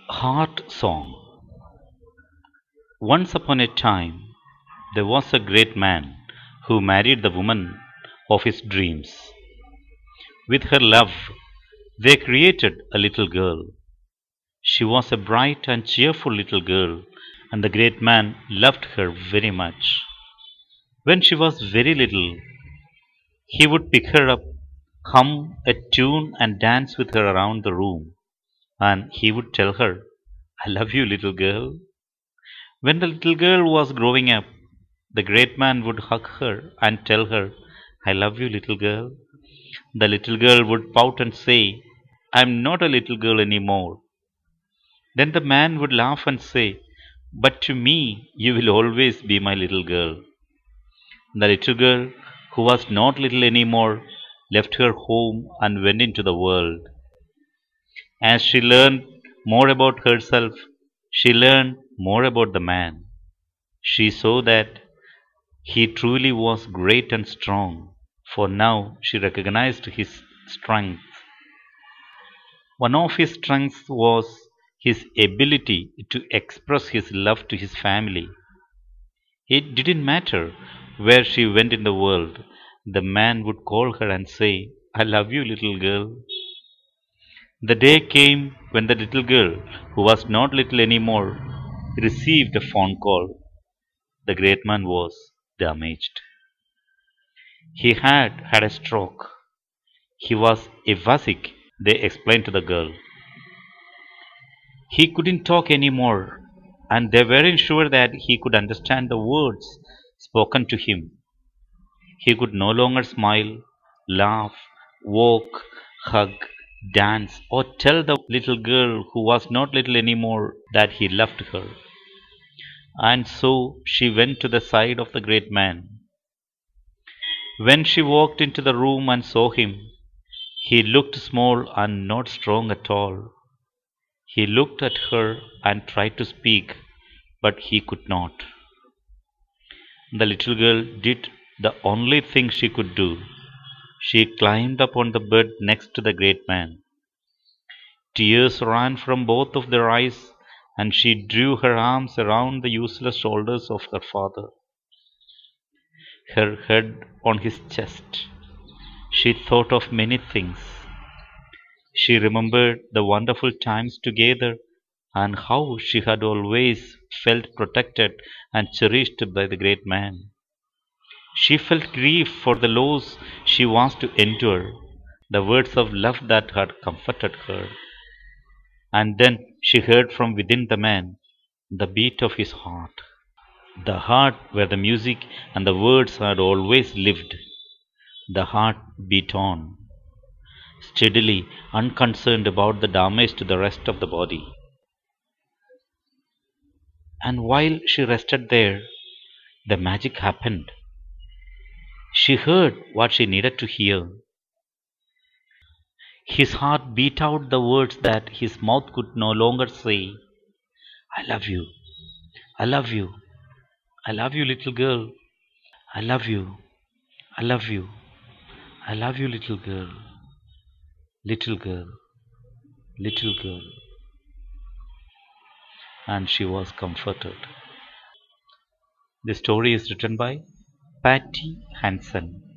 Heart Song. Once upon a time, there was a great man who married the woman of his dreams. With her love, they created a little girl. She was a bright and cheerful little girl, and the great man loved her very much. When she was very little, he would pick her up, hum a tune, and dance with her around the room. And he would tell her, I love you, little girl. When the little girl was growing up, the great man would hug her and tell her, I love you, little girl. The little girl would pout and say, I'm not a little girl anymore. Then the man would laugh and say, but to me you will always be my little girl. The little girl, who was not little anymore, left her home and went into the world. As she learned more about herself, she learned more about the man. She saw that he truly was great and strong, for now she recognized his strength. One of his strengths was his ability to express his love to his family. It didn't matter where she went in the world, the man would call her and say, I love you, little girl. The day came when the little girl, who was not little anymore, received a phone call. The great man was damaged. He had had a stroke. He was avasic, they explained to the girl. He couldn't talk anymore, and they weren't sure that he could understand the words spoken to him. He could no longer smile, laugh, walk, hug, dance, or tell the little girl who was not little anymore that he loved her. And so she went to the side of the great man. When she walked into the room and saw him, he looked small and not strong at all. He looked at her and tried to speak, but he could not. The little girl did the only thing she could do. She climbed up on the bed next to the great man. Tears ran from both of their eyes, and she drew her arms around the useless shoulders of her father, her head on his chest. She thought of many things. She remembered the wonderful times together and how she had always felt protected and cherished by the great man. She felt grief for the loss she was to endure, the words of love that had comforted her. And then she heard from within the man the beat of his heart, the heart where the music and the words had always lived. The heart beat on, steadily, unconcerned about the damage to the rest of the body. And while she rested there, the magic happened. She heard what she needed to hear. His heart beat out the words that his mouth could no longer say. I love you. I love you. I love you, little girl. I love you. I love you. I love you, little girl. Little girl. Little girl. And she was comforted. The story is written by Patty Hansen.